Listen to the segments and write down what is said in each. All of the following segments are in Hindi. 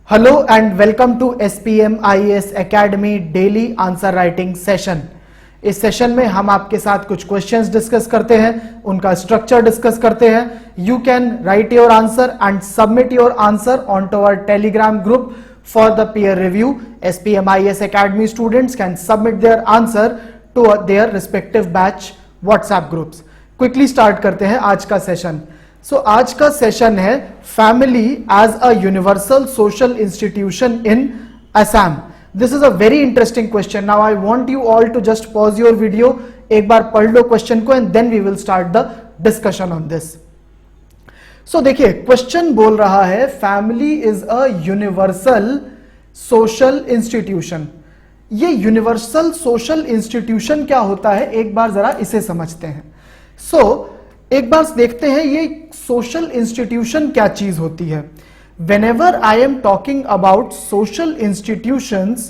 Hello and welcome to SPM IAS academy daily answer writing session. इस सेशन में हम आपके साथ कुछ क्वेश्चंस डिस्कस करते हैं, उनका स्ट्रक्चर डिस्कस करते हैं। You can write your answer and submit your answer on to our Telegram group for the peer review. SPM IAS Academy students can submit their answer to their respective batch WhatsApp groups. Quickly start करते हैं आज का सेशन। आज का सेशन है family as a universal social institution in Assam. This is a very interesting question. Now I want you all to just pause your video, एक बार पढ़ लो क्वेश्चन को and then we will start the discussion on this. देखिए क्वेश्चन बोल रहा है family is a universal social institution. ये यूनिवर्सल सोशल इंस्टीट्यूशन क्या होता है, एक बार जरा इसे समझते हैं। एक बार देखते हैं ये सोशल इंस्टीट्यूशन क्या चीज होती है। Whenever I am talking about social institutions,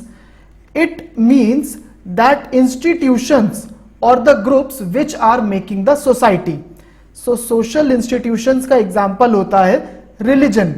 it means that institutions or the groups which are making the society. Social institutions का example होता है religion.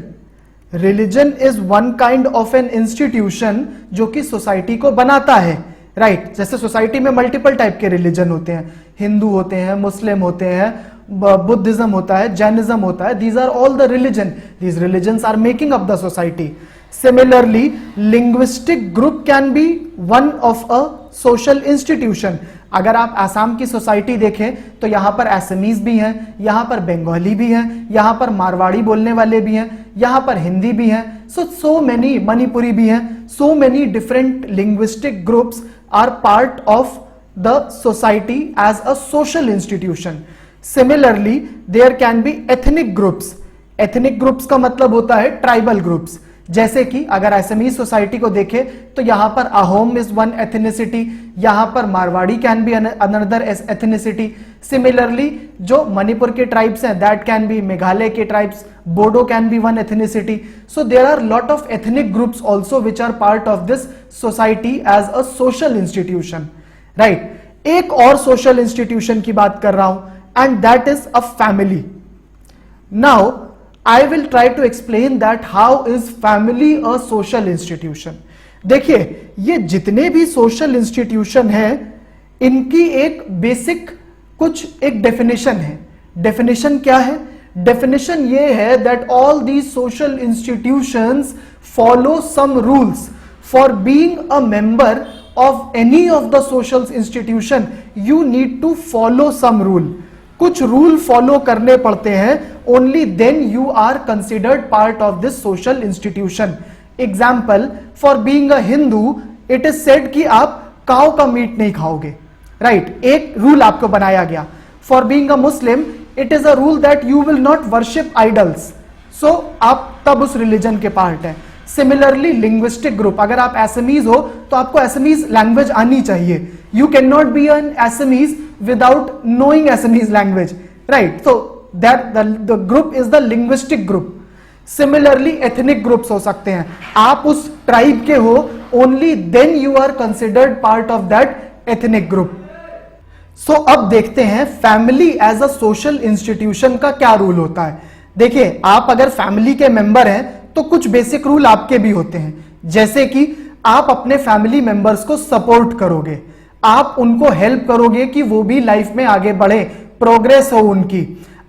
Religion is one kind of an institution जो कि सोसाइटी को बनाता है, राइट जैसे सोसाइटी में मल्टीपल टाइप के रिलीजन होते हैं, हिंदू होते हैं, मुस्लिम होते हैं, बुद्धिज्म होता है, जैनिज्म होता है। These are all the religion, these religions are making up the society. Similarly linguistic group can be one of a social institution. अगर आप आसाम की सोसाइटी देखें तो यहां पर असमीज भी हैं, यहां पर बंगाली भी हैं, यहां पर मारवाड़ी बोलने वाले भी हैं, यहां पर हिंदी भी हैं, सो मेनी मणिपुरी भी हैं। So many different linguistic groups are part of the society as a social institution. Similarly, there can be ethnic groups. Ethnic groups का मतलब होता है ट्राइबल ग्रुप्स। जैसे कि अगर असमीज सोसाइटी को देखें तो यहां पर अहोम इज वन एथनिसिटी, यहां पर Marwari can be another ethnicity. Similarly जो मणिपुर के ट्राइब्स हैं दैट कैन बी मेघालय के tribes, Bodo can be one ethnicity. So there are lot of ethnic groups also which are part of this society as a social institution, right. एक और सोशल इंस्टीट्यूशन की बात कर रहा हूं and that is a family. Now I will try to explain that how is family a social institution. देखिए ये जितने भी सोशल इंस्टीट्यूशन हैं इनकी एक बेसिक कुछ एक डेफिनेशन है। डेफिनेशन क्या है? डेफिनेशन ये है that all these social institutions follow some rules. For being a member of any of the social institution you need to follow some rule. कुछ रूल फॉलो करने पड़ते हैं, only then you are considered part of this social institution. Example, for being a Hindu it is said कि आप काऊ का मीट नहीं खाओगे, राइट एक रूल आपको बनाया गया। For being a Muslim it is a rule that you will not worship idols, so आप तब उस रिलीजन के पार्ट हैं। सिमिलरली लिंग्विस्टिक ग्रुप, अगर आप असमीज हो तो आपको असमीज लैंग्वेज आनी चाहिए। You can not be an Assamese without knowing Assamese language, right? So that the group is the linguistic group. Similarly ethnic groups हो सकते हैं, आप उस tribe के हो, only then you are considered part of that ethnic group. So अब देखते हैं family as a social institution का क्या रूल होता है। देखिए आप अगर family के member हैं तो कुछ basic रूल आपके भी होते हैं, जैसे कि आप अपने family members को support करोगे, आप उनको हेल्प करोगे कि वो भी लाइफ में आगे बढ़े, प्रोग्रेस हो उनकी।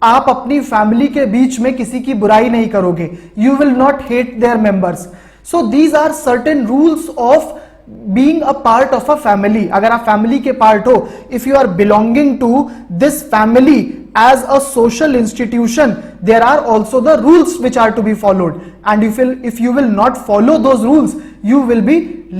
आप अपनी फैमिली के बीच में किसी की बुराई नहीं करोगे, you will not hate their members. So these are certain rules of being a part of a family. अगर आप फैमिली के पार्ट हो, if you are belonging to this family as a social institution, there are also the rules which are to be followed, and if you will not follow those rules you will be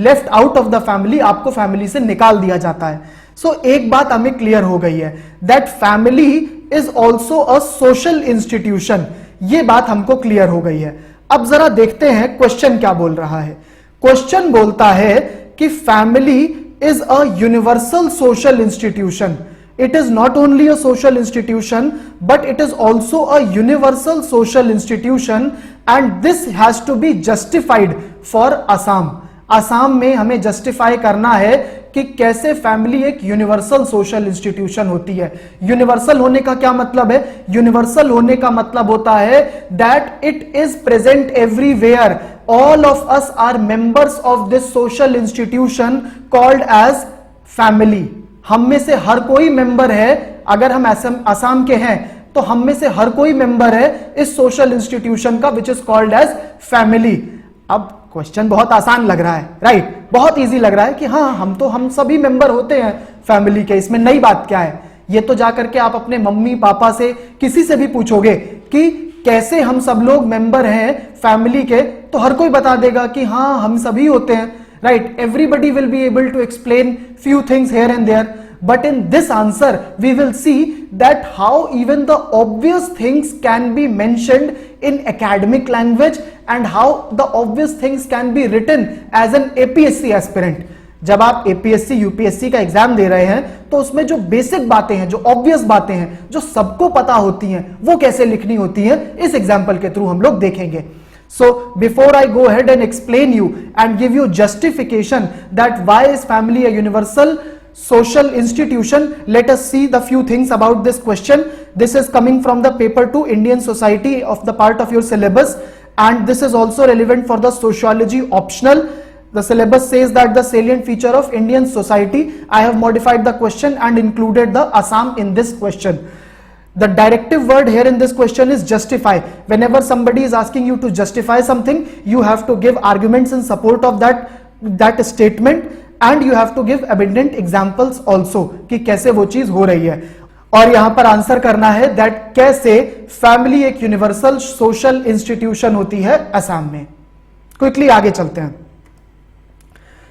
left out of the family, आपको फैमिली से निकाल दिया जाता है। So एक बात हमें क्लियर हो गई है that family is also a social institution, ये बात हमको क्लियर हो गई है। अब जरा देखते हैं क्वेश्चन क्या बोल रहा है। क्वेश्चन बोलता है कि family is a universal social institution. It is not only a social institution but it is also a universal social institution and this has to be justified for Assam. Assam में हमें जस्टिफाई करना है कि कैसे फैमिली एक यूनिवर्सल सोशल इंस्टीट्यूशन होती है। यूनिवर्सल होने का क्या मतलब है? यूनिवर्सल होने का मतलब होता है that it is present everywhere all of us are members of this social institution called as family. हम में से हर कोई मेंबर है, अगर हम असम के हैं तो हम में से हर कोई मेंबर है इस सोशल इंस्टीट्यूशन का, which is called as family. अब क्वेश्चन बहुत आसान लग रहा है, राइट? बहुत इजी लग रहा है कि हाँ हम सभी मेंबर होते हैं फैमिली के, इसमें नई बात क्या है? ये तो जाकर के आप अपने मम्मी पापा से किसी से भी पूछोगे कि कैसे हम सब लोग मेंबर हैं फैमिली के, तो हर कोई बता देगा कि हाँ हम सभी होते हैं, right? Everybody will be able to explain few things here and there, but in this answer we will see that how even the obvious things can be mentioned in academic language and how the obvious things can be written as an APSC aspirant। जब आप APSC UPSC का एग्जाम दे रहे हैं तो उसमें जो बेसिक बातें हैं, जो ऑब्वियस बातें हैं, जो सबको पता होती हैं, वो कैसे लिखनी होती हैं, इस एग्जाम्पल के थ्रू हम लोग देखेंगे। So before I go ahead and explain you and give you justification that why is family a universal social institution, let us see the few things about this question. This is coming from the paper 2 Indian society of the part of your syllabus, and this is also relevant for the sociology optional. The syllabus says that the salient feature of Indian society, I have modified the question and included the Assam in this question. The directive word here in this question is justify. Whenever somebody is asking you to justify something, you have to give arguments in support of that statement, and you have to give abundant examples also कि कैसे वो चीज हो रही है। और यहां पर आंसर करना है दैट कैसे फैमिली एक यूनिवर्सल सोशल इंस्टीट्यूशन होती है असम में। क्विकली आगे चलते हैं।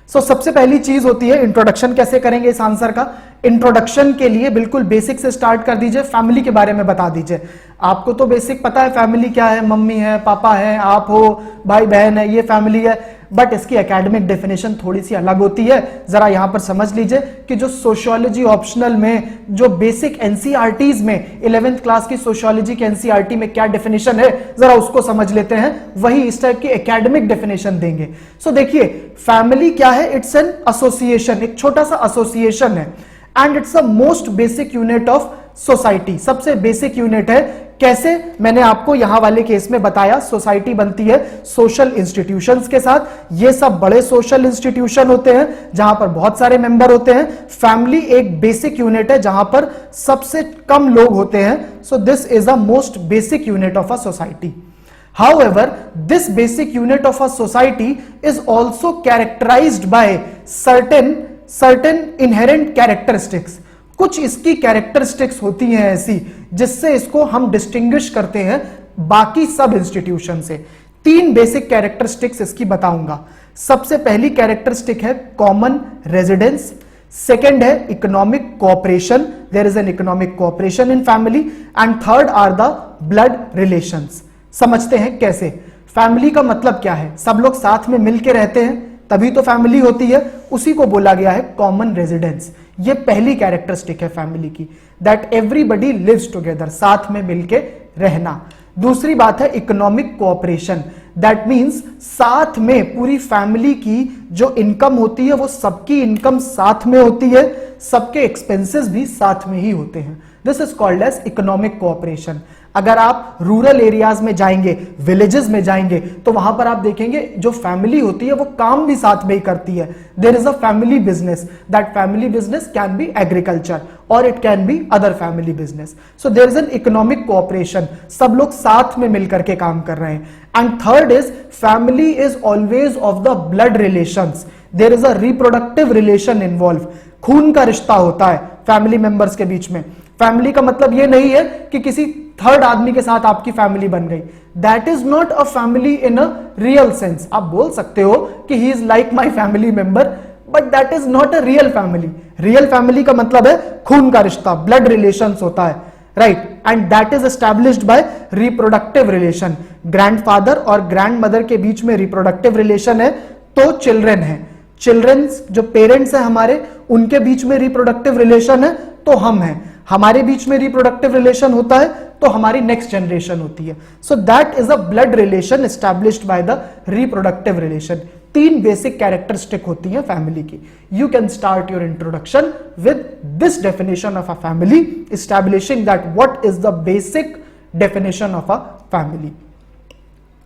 सबसे पहली चीज होती है इंट्रोडक्शन। कैसे करेंगे इस आंसर का? इंट्रोडक्शन के लिए बिल्कुल बेसिक से स्टार्ट कर दीजिए, फैमिली के बारे में बता दीजिए। आपको तो बेसिक पता है फैमिली क्या है, मम्मी है, पापा है, आप हो, भाई बहन है, ये फैमिली है, बट इसकी एकेडमिक डेफिनेशन थोड़ी सी अलग होती है। जरा यहां पर समझ लीजिए कि जो सोशियोलॉजी ऑप्शनल में जो बेसिक एनसीईआरटीज में 11th क्लास की सोशियोलॉजी के एनसीईआरटी में क्या डेफिनेशन है, जरा उसको समझ लेते हैं, वही इस टाइप की एकेडमिक डेफिनेशन देंगे। देखिए फैमिली क्या है? इट्स एन एसोसिएशन, एक छोटा सा एसोसिएशन है, and it's a most basic unit of society. सबसे बेसिक यूनिट है। कैसे? मैंने आपको यहां वाले केस में बताया, सोसाइटी बनती है सोशल इंस्टीट्यूशंस के साथ। ये सब बड़े सोशल इंस्टीट्यूशन होते हैं जहां पर बहुत सारे मेंबर होते हैं। फैमिली एक बेसिक यूनिट है जहां पर सबसे कम लोग होते हैं। सो this is a most basic unit of a society. However, this basic unit of a society is also characterized by certain inherent characteristics। कुछ इसकी कैरेक्टरिस्टिक्स होती हैं ऐसी जिससे इसको हम डिस्टिंग्विश करते हैं बाकी सब इंस्टीट्यूशन से। 3 बेसिक कैरेक्टरिस्टिक्स इसकी बताऊंगा। सबसे पहली कैरेक्टरिस्टिक है कॉमन रेजिडेंस, सेकेंड है economic cooperation, there is an economic cooperation in family, and third are the blood relations. समझते हैं कैसे। फैमिली का मतलब क्या है? सब लोग साथ में मिलके रहते हैं तभी तो फैमिली होती है, उसी को बोला गया है कॉमन रेजिडेंस। ये पहली कैरेक्टरिस्टिक है फैमिली की, दैट एवरीबडी लिव्स टुगेदर, साथ में मिलके रहना। दूसरी बात है इकोनॉमिक कोऑपरेशन, दैट मींस साथ में पूरी फैमिली की जो इनकम होती है वो सबकी इनकम साथ में होती है, सबके एक्सपेंसेस भी साथ में ही होते हैं। This is called as economic cooperation. अगर आप रूरल एरियाज में जाएंगे, विलेजेस में जाएंगे, तो वहां पर आप देखेंगे जो फैमिली होती है वो काम भी साथ में ही करती है। There is a family business, that family business can be agriculture और it can be other family business. So there is an economic cooperation, सब लोग साथ में मिलकर के काम कर रहे हैं। And third is family is always of the blood relations, there is a reproductive relation involve. खून का रिश्ता होता है फैमिली मेंबर्स के बीच में। फैमिली का मतलब ये नहीं है कि किसी थर्ड आदमी के साथ आपकी फैमिली बन गई। That is not a family in a real sense. आप बोल सकते हो कि he is like my family member, but that is not a real family. Real family का मतलब है खून का रिश्ता, ब्लड रिलेशंस होता है, right? And that is established bye reproductive relation. Grandfather और ग्रैंडमदर के बीच में रिप्रोडक्टिव रिलेशन है तो चिल्ड्रन है। चिल्ड्रंस जो पेरेंट्स हैं हमारे, उनके बीच में रिप्रोडक्टिव रिलेशन है तो हम हैं। हमारे बीच में रिप्रोडक्टिव रिलेशन होता है तो हमारी नेक्स्ट जनरेशन होती है। सो that is a blood relation established by the reproductive relation. 3 basic characteristic होती हैं फैमिली की। You can start your introduction with this definition of a family, establishing that what is the basic definition of a family.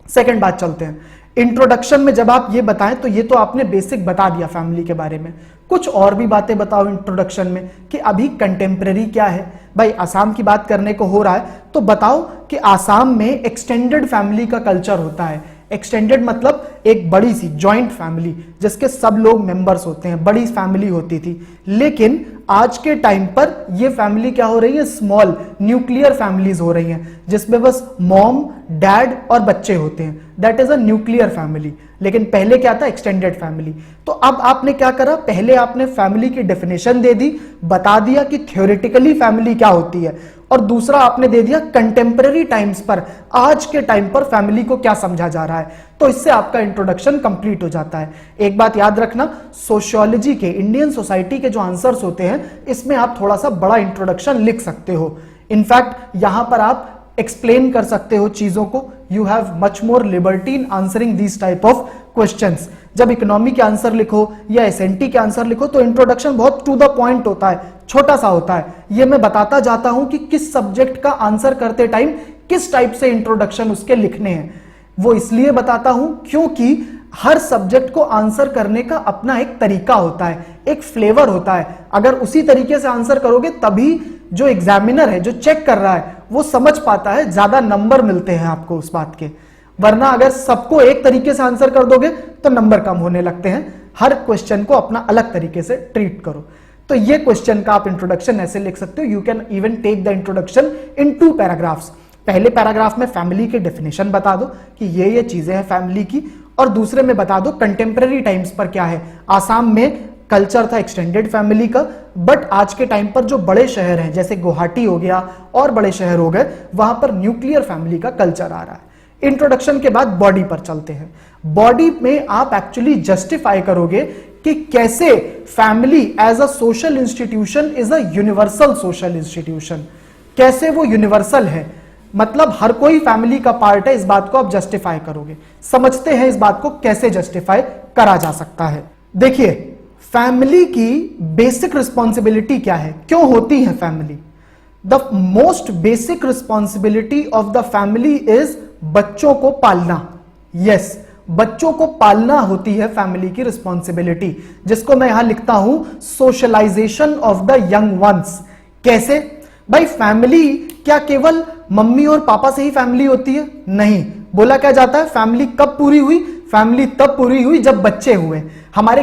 Second बात चलते हैं, इंट्रोडक्शन में जब आप ये बताएं तो ये तो आपने बेसिक बता दिया फैमिली के बारे में, कुछ और भी बातें बताओ इंट्रोडक्शन में कि अभी कंटेम्प्रेरी क्या है। भाई आसाम की बात करने को हो रहा है तो बताओ कि आसाम में एक्सटेंडेड फैमिली का कल्चर होता है। एक्सटेंडेड मतलब एक बड़ी सी जॉइंट फैमिली जिसके सब लोग मेंबर्स होते हैं, बड़ी फैमिली होती थी। लेकिन आज के टाइम पर ये फैमिली क्या हो रही है, स्मॉल न्यूक्लियर फैमिलीज हो रही हैं जिसमें बस मॉम डैड और बच्चे होते हैं, that is a nuclear family. लेकिन पहले क्या था, एक्सटेंडेड फैमिली। तो अब आपने क्या करा, पहले आपने फैमिली की डेफिनेशन दे दी, बता दिया कि थ्योरेटिकली फैमिली क्या होती है, और दूसरा आपने दे दिया कंटेम्परेरी टाइम्स पर, आज के टाइम पर फैमिली को क्या समझा जा रहा है। तो इससे आपका इंट्रोडक्शन कंप्लीट हो जाता है। एक बात याद रखना, सोशियोलॉजी के, इंडियन सोसाइटी के जो आंसर्स होते हैं इसमें आप थोड़ा सा बड़ा इंट्रोडक्शन लिख सकते हो। इनफैक्ट यहां पर आप एक्सप्लेन कर सकते हो चीजों को। You have much more liberty in answering this type of questions. जब इकोनॉमी के आंसर लिखो या एसएनटी के आंसर लिखो तो इंट्रोडक्शन बहुत टू द पॉइंट होता है, छोटा सा होता है। ये मैं बताता जाता हूं कि किस सब्जेक्ट का आंसर करते टाइम किस टाइप से इंट्रोडक्शन उसके लिखने हैं। वो इसलिए बताता हूं क्योंकि हर सब्जेक्ट को आंसर करने का अपना एक तरीका होता है, एक फ्लेवर होता है। अगर उसी तरीके से आंसर करोगे तभी जो एग्जामिनर है, जो चेक कर रहा है, वो समझ पाता है, ज्यादा नंबर मिलते हैं आपको उस बात के। वरना अगर सबको एक तरीके से आंसर कर दोगे तो नंबर कम होने लगते हैं। हर क्वेश्चन को अपना अलग तरीके से ट्रीट करो। तो ये क्वेश्चन का आप इंट्रोडक्शन ऐसे लिख सकते हो, you can even take the introduction in 2 paragraphs. पहले पैराग्राफ में फैमिली की डेफिनेशन बता दो कि ये चीजें हैं फैमिली की, और दूसरे में बता दो कंटेम्प्रेरी टाइम्स पर क्या है। आसाम में कल्चर था एक्सटेंडेड फैमिली का, बट आज के टाइम पर जो बड़े शहर हैं जैसे गुवाहाटी हो गया और बड़े शहर हो गए, वहां पर न्यूक्लियर फैमिली का कल्चर आ रहा है। इंट्रोडक्शन के बाद बॉडी पर चलते हैं। बॉडी में आप एक्चुअली जस्टिफाई करोगे कि कैसे family as a social institution is a universal social institution, कैसे वो यूनिवर्सल है, मतलब हर कोई फैमिली का पार्ट है। इस बात को आप जस्टिफाई करोगे। समझते हैं इस बात को कैसे जस्टिफाई करा जा सकता है। देखिए फैमिली की बेसिक रिस्पॉन्सिबिलिटी क्या है, क्यों होती है family. The most basic responsibility of the family is बच्चों को पालना। यस, बच्चों को पालना होती है फैमिली की रिस्पॉन्सिबिलिटी, जिसको मैं यहां लिखता हूं socialisation of the young ones. कैसे भाई, फैमिली क्या केवल मम्मी और पापा से ही फैमिली होती है? नहीं, बोला क्या जाता है फैमिली कब पूरी हुई, फैमिली तब पूरी हुई जब बच्चे हुए। हमारे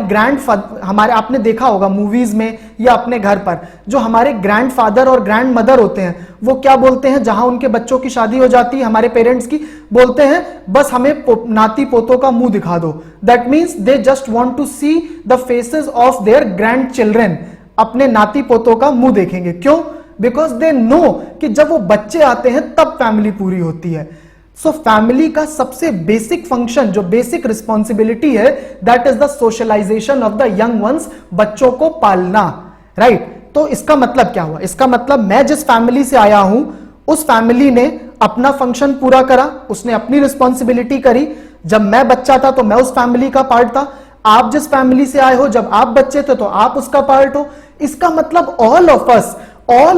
आपने देखा होगा मूवीज में या अपने घर पर, जो हमारे ग्रैंडफादर और ग्रैंड मदर होते हैं वो क्या बोलते हैं, जहां उनके बच्चों की शादी हो जाती है हमारे पेरेंट्स की, बोलते हैं बस हमें नाती पोतों का मुंह दिखा दो। That means they just want to see the faces of their grandchildren. अपने नाती पोतों का मुंह देखेंगे, क्यों? बिकॉज दे नो कि जब वो बच्चे आते हैं तब फैमिली पूरी होती है। सो फैमिली का सबसे बेसिक फंक्शन, जो बेसिक रिस्पॉन्सिबिलिटी है, that is the socialisation of the young ones, बच्चों को पालना। राइट? तो इसका मतलब क्या हुआ? इसका मतलब मैं जिस फैमिली से आया हूं उस फैमिली ने अपना फंक्शन पूरा करा, उसने अपनी रिस्पॉन्सिबिलिटी करी। जब मैं बच्चा था तो मैं उस फैमिली का पार्ट था। आप जिस फैमिली से आए हो, जब आप बच्चे थे तो आप उसका पार्ट हो। इसका मतलब all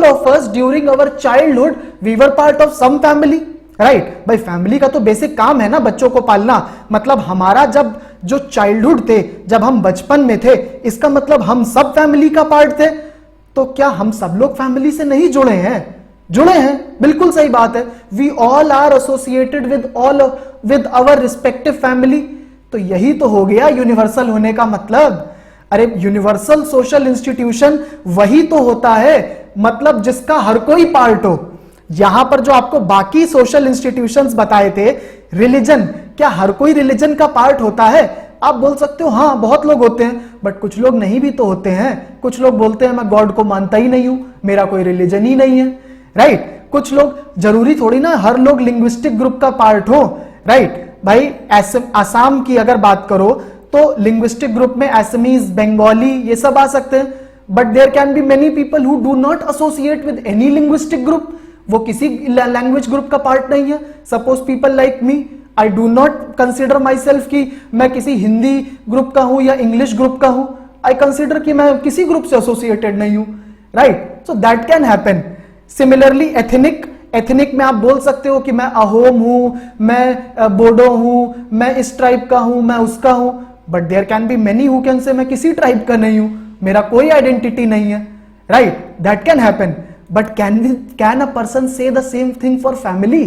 of us during our childhood we were part of some family. Right? भाई फैमिली का तो बेसिक काम है ना बच्चों को पालना। मतलब हमारा जब जो चाइल्डहुड थे, जब हम बचपन में थे, इसका मतलब हम सब फैमिली का पार्ट थे। तो क्या हम सब लोग फैमिली से नहीं जुड़े हैं? जुड़े हैं, बिल्कुल सही बात है। We all are associated with our respective family. तो यही तो हो गया यूनिवर्सल होने का मतलब। अरे यूनिवर्सल सोशल इंस्टीट्यूशन वही तो होता है, मतलब जिसका हर कोई पार्ट हो। यहां पर जो आपको बाकी सोशल इंस्टीट्यूशंस बताए थे, रिलीजन, क्या हर कोई रिलीजन का पार्ट होता है? आप बोल सकते हो हाँ बहुत लोग होते हैं, बट कुछ लोग नहीं भी तो होते हैं। कुछ लोग बोलते हैं मैं गॉड को मानता ही नहीं हूं, मेरा कोई रिलीजन ही नहीं है। राइट? कुछ लोग, जरूरी थोड़ी ना हर लोग लिंग्विस्टिक ग्रुप का पार्ट हो। राइट? भाई आसाम की अगर बात करो तो लिंग्विस्टिक ग्रुप में असमीज, बंगाली ये सब आ सकते हैं, but there can be many people who do not associate with any linguistic group. वो किसी लैंग्वेज ग्रुप का पार्ट नहीं है। Suppose people like me, I do not consider myself कि मैं किसी हिंदी ग्रुप का हूं या इंग्लिश ग्रुप का हूं। आई कंसिडर कि मैं किसी ग्रुप से एसोसिएटेड नहीं हूं। Right? So that can happen. Similarly ethnic ethnic में आप बोल सकते हो कि मैं अहोम हूं, मैं बोडो हूं, मैं इस ट्राइब का हूं, मैं उसका हूं, but there can be many who can say मैं किसी ट्राइब का नहीं हूं, मेरा कोई आइडेंटिटी नहीं है, right? That can happen, but can a person say the same thing for family?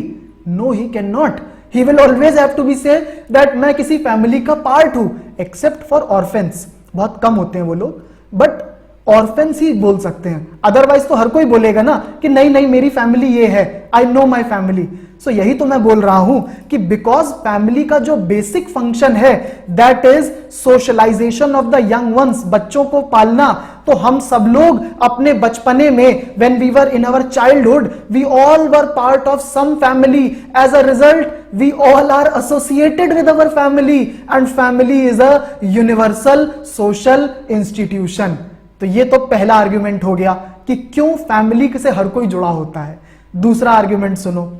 No, he can not. He will always have to be say that मैं किसी फैमिली का पार्ट हूं, एक्सेप्ट फॉर ऑर्फेंस. बहुत कम होते हैं वो लोग, बट ऑर्फेंस ही बोल सकते हैं. अदरवाइज तो हर कोई बोलेगा ना कि नहीं नहीं मेरी फैमिली ये है, आई नो माई फैमिली. सो यही तो मैं बोल रहा हूं कि बिकॉज फैमिली का जो बेसिक फंक्शन है that is socialisation of the young ones, बच्चों को पालना. तो हम सब लोग अपने बचपने में when we were in our childhood we all were part of some family. As a result we all are associated with our family and family is a universal social institution. तो ये तो पहला आर्ग्यूमेंट हो गया कि क्यों फैमिली से हर कोई जुड़ा होता है. दूसरा आर्ग्यूमेंट सुनो.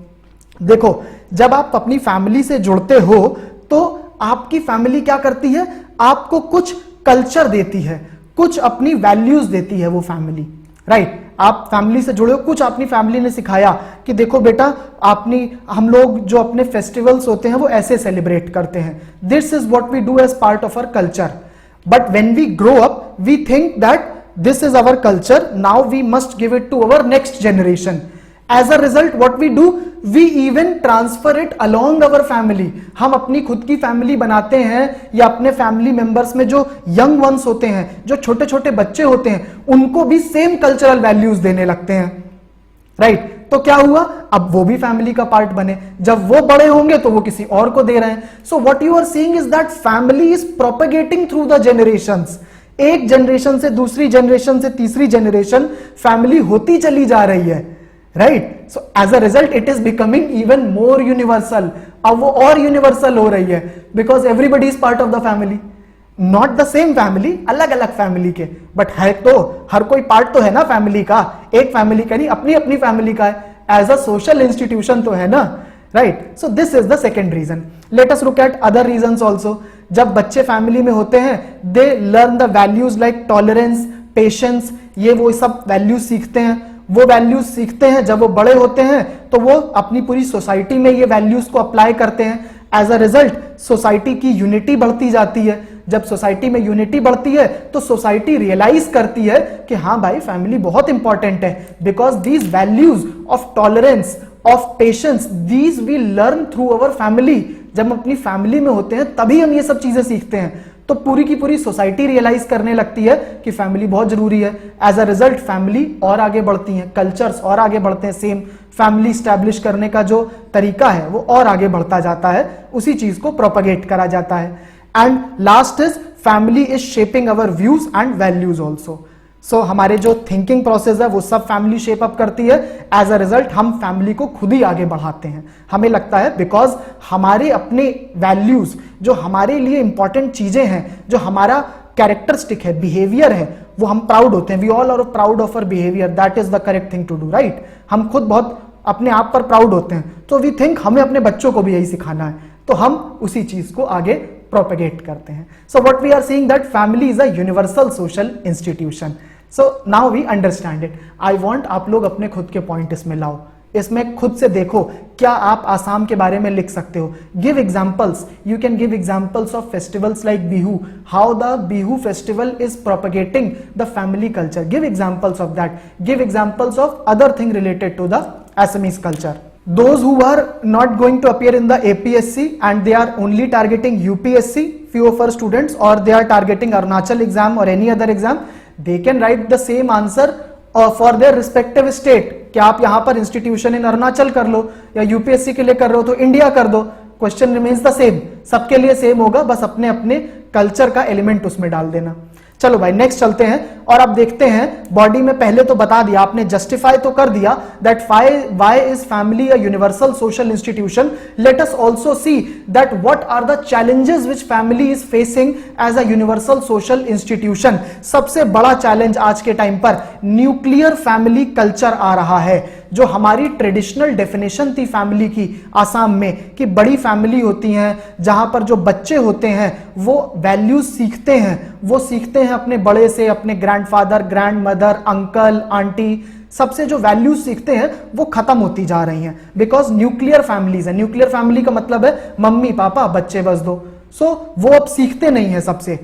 देखो, जब आप अपनी फैमिली से जुड़ते हो तो आपकी फैमिली क्या करती है? आपको कुछ कल्चर देती है, कुछ अपनी वैल्यूज देती है वो फैमिली, राइट? आप फैमिली से जुड़े हो, कुछ अपनी फैमिली ने सिखाया कि देखो बेटा, हम लोग जो अपने फेस्टिवल्स होते हैं वो ऐसे सेलिब्रेट करते हैं. This is what we do as part of our culture. But when we grow up, we think that this is our culture, now we must give it to our next generation. As a result, what we do, we even transfer it along our family. हम अपनी खुद की फैमिली बनाते हैं या अपने फैमिली मेंबर्स में जो यंग वंस होते हैं, जो छोटे छोटे बच्चे होते हैं, उनको भी सेम कल्चरल वैल्यूज देने लगते हैं, राइट? तो क्या हुआ? अब वो भी फैमिली का पार्ट बने. जब वो बड़े होंगे तो वो किसी और को दे रहे हैं. So what you are seeing is that family is propagating through the generations. एक जनरेशन से दूसरी जनरेशन से तीसरी जनरेशन फैमिली होती चली जा रही है, right? So as a result it is becoming even more universal. अब वो और यूनिवर्सल हो रही है because everybody is part of the family. Not the same family, अलग अलग फैमिली के, बट है तो हर कोई पार्ट तो है ना फैमिली का. एक फैमिली का नहीं, अपनी अपनी फैमिली का है. एज अ सोशल इंस्टीट्यूशन तो है ना, right? So this is the second reason. Let us look at other reasons also. जब बच्चे फैमिली में होते हैं they learn the values like tolerance, patience, ये वो सब वैल्यूज सीखते हैं. वो वैल्यूज सीखते हैं, जब वो बड़े होते हैं तो वो अपनी पूरी सोसाइटी में ये वैल्यूज को अप्लाई करते हैं. एज अ रिजल्ट सोसाइटी की यूनिटी बढ़ती जाती है. जब सोसाइटी में यूनिटी बढ़ती है तो सोसाइटी रियलाइज करती है कि हाँ भाई फैमिली बहुत इंपॉर्टेंट है, because these values of tolerance, of patience, these we learn through our family. जब हम अपनी फैमिली में होते हैं तभी हम ये सब चीजें सीखते हैं. तो पूरी की पूरी सोसाइटी रियलाइज करने लगती है कि फैमिली बहुत जरूरी है. एज अ रिजल्ट फैमिली और आगे बढ़ती है, कल्चर्स और आगे बढ़ते हैं. सेम फैमिली स्टैब्लिश करने का जो तरीका है वो और आगे बढ़ता जाता है, उसी चीज को प्रोपगेट करा जाता है. And last is family is shaping our views and values also. सो हमारे जो थिंकिंग प्रोसेस है वो सब फैमिली शेप अप करती है. एज अ रिजल्ट हम फैमिली को खुद ही आगे बढ़ाते हैं. हमें लगता है बिकॉज हमारे अपने वैल्यूज, जो हमारे लिए इंपॉर्टेंट चीजें हैं, जो हमारा कैरेक्टरिस्टिक है, बिहेवियर है, वो हम प्राउड होते हैं. We all are proud of our behaviour, that is the correct thing to do, right? हम खुद बहुत अपने आप पर प्राउड होते हैं. तो वी थिंक हमें अपने बच्चों को भी यही सिखाना है, तो हम उसी चीज को आगे प्रोपेगेट करते हैं. So what we are seeing that family is a universal social institution. So now we understand it. I want आप लोग अपने खुद के पॉइंट इसमें लाओ, इसमें खुद से देखो क्या आप आसाम के बारे में लिख सकते हो. Give examples. You can give examples of festivals like Bihu, how the Bihu festival is propagating the family culture. Give examples of that. Give examples of other thing related to the Assamese culture. Those who are not going to appear in the APSC and they are only targeting UPSC, few of our students, or they are targeting Arunachal exam or any other exam, they can write the same answer for their respective state. क्या आप यहाँ पर इंस्टीट्यूशन इन अरुणाचल कर लो या यूपीएससी के लिए कर रहे हो तो इंडिया कर दो. क्वेश्चन रिमेन्स द सेम, सबके लिए सेम होगा, बस अपने अपने कल्चर का एलिमेंट उसमें डाल देना. चलो भाई नेक्स्ट चलते हैं और अब देखते हैं. बॉडी में पहले तो बता दिया आपने, जस्टिफाई तो कर दिया that why is family a universal social institution. Let us also see that what are the challenges which family is facing as a universal social institution. सबसे बड़ा चैलेंज आज के टाइम पर न्यूक्लियर फैमिली कल्चर आ रहा है. जो हमारी ट्रेडिशनल डेफिनेशन थी फैमिली की आसाम में कि बड़ी फैमिली होती हैं जहां पर जो बच्चे होते हैं वो वैल्यूज सीखते हैं, वो सीखते हैं अपने बड़े से, अपने ग्रैंडफादर, ग्रैंडमदर, अंकल, आंटी सबसे जो वैल्यूज सीखते हैं वो खत्म होती जा रही हैं, बिकॉज न्यूक्लियर फैमिलीज है। न्यूक्लियर फैमिली का मतलब है मम्मी पापा बच्चे बस दो। सो वो अब सीखते नहीं है सबसे।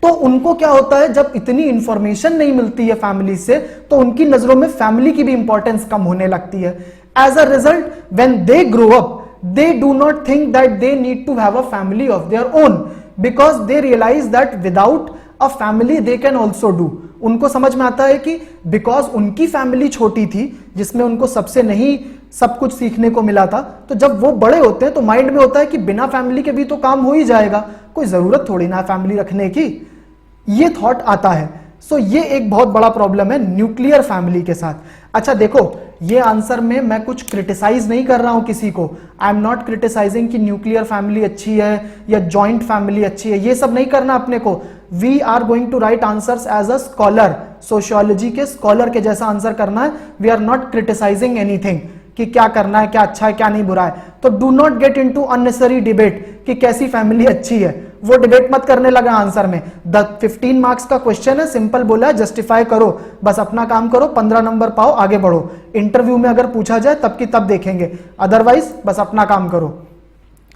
तो उनको क्या होता है, जब इतनी इंफॉर्मेशन नहीं मिलती है फैमिली से, तो उनकी नजरों में फैमिली की भी इंपॉर्टेंस कम होने लगती है। As a result when they grow up they do not think that they need to have a family of their own, because they realize that without a family they can also do। उनको समझ में आता है कि बिकॉज उनकी फैमिली छोटी थी जिसमें उनको सबसे नहीं सब कुछ सीखने को मिला था, तो जब वो बड़े होते हैं तो माइंड में होता है कि बिना फैमिली के भी तो काम हो ही जाएगा, कोई जरूरत थोड़ी ना फैमिली रखने की, ये थॉट आता है। सो ये एक बहुत बड़ा प्रॉब्लम है न्यूक्लियर फैमिली के साथ। अच्छा देखो, ये आंसर में मैं कुछ क्रिटिसाइज नहीं कर रहा हूं किसी को। आई एम नॉट क्रिटिसाइजिंग कि न्यूक्लियर फैमिली अच्छी है या जॉइंट फैमिली अच्छी है, ये सब नहीं करना अपने को। We are going to write answers as a scholar, sociology के स्कॉलर के जैसा आंसर करना है। We are not criticising anything कि क्या करना है, क्या अच्छा है, क्या नहीं बुरा है। तो do not get into unnecessary debate कि कैसी फैमिली अच्छी है, वो डिबेट मत करने लगा आंसर में। 15 मार्क्स का क्वेश्चन है, सिंपल बोला है, जस्टिफाई करो, बस अपना काम करो, 15 नंबर पाओ, आगे बढ़ो। इंटरव्यू में अगर पूछा जाए तब की तब देखेंगे, अदरवाइज बस अपना काम करो।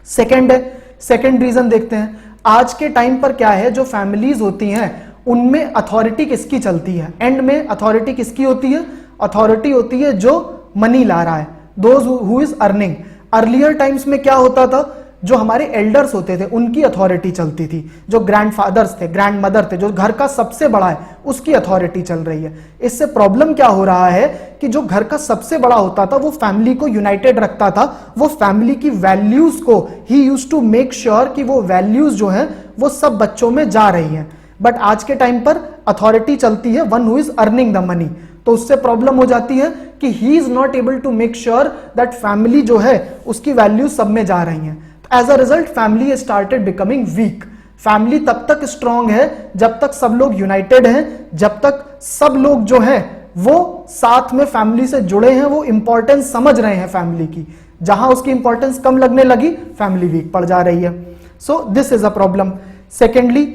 सेकेंड है, सेकेंड रीजन देखते हैं। आज के टाइम पर क्या है, जो फैमिलीज होती हैं उनमें अथॉरिटी किसकी चलती है? एंड में अथॉरिटी किसकी होती है? अथॉरिटी होती है जो मनी ला रहा है, those who is earning. Earlier times में क्या होता था, जो हमारे एल्डर्स होते थे उनकी अथॉरिटी चलती थी, जो ग्रैंडफादर्स थे, ग्रैंड मदर थे, जो घर का सबसे बड़ा है उसकी अथॉरिटी चल रही है। इससे प्रॉब्लम क्या हो रहा है कि जो घर का सबसे बड़ा होता था वो फैमिली को यूनाइटेड रखता था, वो फैमिली की वैल्यूज को ही यूज्ड टू मेक श्योर कि वो वैल्यूज जो है वो सब बच्चों में जा रही हैं। बट आज के टाइम पर अथॉरिटी चलती है one who is earning the money, तो उससे प्रॉब्लम हो जाती है कि he is not able to make sure that family जो है उसकी वैल्यूज सब में जा रही हैं। As a result family started becoming weak. Family तब तक स्ट्रांग है जब तक सब लोग यूनाइटेड हैं, जब तक सब लोग जो हैं वो साथ में फैमिली से जुड़े हैं, वो इंपॉर्टेंस समझ रहे हैं फैमिली की। जहां उसकी इंपॉर्टेंस कम लगने लगी, फैमिली वीक पड़ जा रही है। सो this is a problem. Secondly,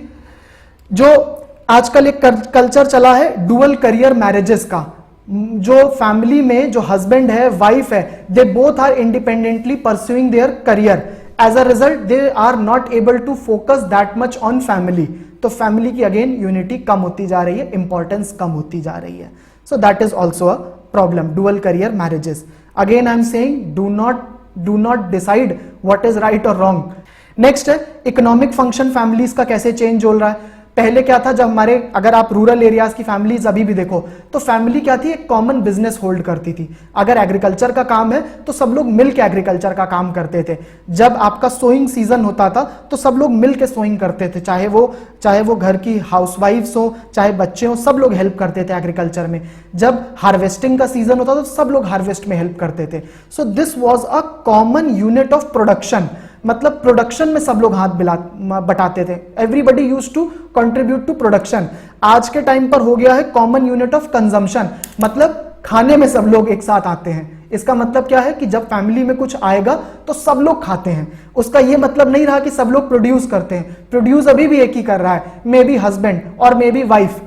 जो आजकल एक कल्चर चला है डुअल करियर मैरिजेस का, जो फैमिली में जो हस्बैंड है, वाइफ है, they both are independently pursuing their career. As a result they are not able to focus that much on family. तो फैमिली की अगेन यूनिटी कम होती जा रही है, इंपॉर्टेंस कम होती जा रही है। सो that is also a problem, dual career marriages. Again I am saying do not decide what is right और रॉन्ग। नेक्स्ट है इकोनॉमिक फंक्शन फैमिलीज का कैसे चेंज हो रहा है। पहले क्या था, जब हमारे अगर आप रूरल एरियाज की फैमिलीज अभी भी देखो तो फैमिली क्या थी, एक कॉमन बिजनेस होल्ड करती थी। अगर एग्रीकल्चर का काम है तो सब लोग मिल के एग्रीकल्चर का काम करते थे। जब आपका सोइंग सीजन होता था तो सब लोग मिल के सोइंग करते थे, चाहे वो घर की हाउसवाइफ्स हो, चाहे बच्चे हो, सब लोग हेल्प करते थे एग्रीकल्चर में। जब हार्वेस्टिंग का सीजन होता था तो सब लोग हार्वेस्ट में हेल्प करते थे। So this was a common unit of production, मतलब प्रोडक्शन में सब लोग हाथ बटाते थे। Everybody used to contribute to production. आज के टाइम पर हो गया है कॉमन यूनिट ऑफ कंजम्पशन, मतलब खाने में सब लोग एक साथ आते हैं। इसका मतलब क्या है कि जब फैमिली में कुछ आएगा तो सब लोग खाते हैं। उसका यह मतलब नहीं रहा कि सब लोग प्रोड्यूस करते हैं। प्रोड्यूस अभी भी एक ही कर रहा है, मे बी हस्बैंड और मे बी वाइफ,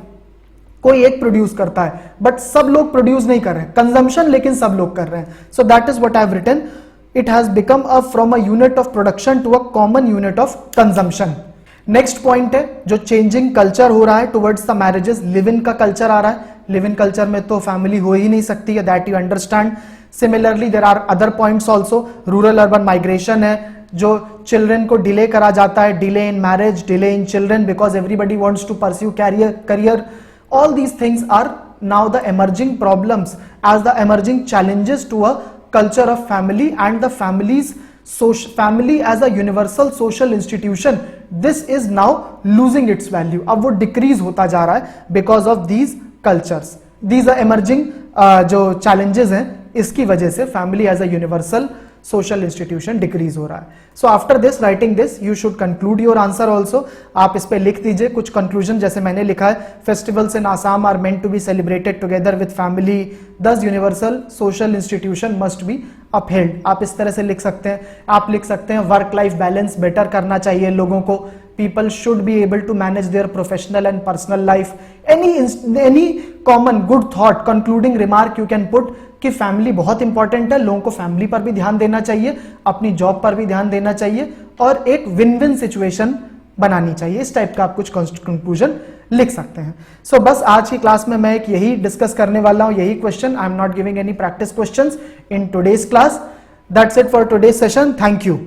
कोई एक प्रोड्यूस करता है, बट सब लोग प्रोड्यूस नहीं कर रहे हैं, कंजम्पशन लेकिन सब लोग कर रहे हैं। So that is what I have written, it has become from a unit of production to a common unit of consumption। Next point है जो चेंजिंग कल्चर हो रहा है towards the marriages, live in का कल्चर आ रहा है। लिव इन कल्चर में तो फैमिली हो ही नहीं सकती है, that you understand. Similarly there are other points also, rural urban migration है, जो चिल्ड्रन को डिले करा जाता है, delay in marriage, delay in children because everybody wants to pursue career. All these things are now the emerging problems as the emerging challenges to a culture of family and the family as a universal social institution. This is now losing its value. अब वो decrease होता जा रहा है because of these cultures. These are emerging जो challenges हैं, इसकी वजह से family as a universal social institution decrease हो रहा है। So after this writing this you should conclude your answer also. आप इस पे लिख दीजिए कुछ कंक्लूजन, जैसे मैंने लिखा है, festivals in Assam are meant to be celebrated together with family, thus universal social institution must be upheld. आप इस तरह से लिख सकते हैं। आप लिख सकते हैं वर्क लाइफ बैलेंस बेटर करना चाहिए लोगों को, people should be able to manage their professional and personal life. Any common good thought, concluding remark you can put कि फैमिली बहुत इंपॉर्टेंट है, लोगों को फैमिली पर भी ध्यान देना चाहिए, अपनी जॉब पर भी ध्यान देना चाहिए और एक विन विन सिचुएशन बनानी चाहिए. इस टाइप का आप कुछ कंक्लूजन लिख सकते हैं. सो बस आज की क्लास में मैं एक यही डिस्कस करने वाला हूं, यही question. I am not giving any practice questions in today's class. That's it for today's session. Thank you.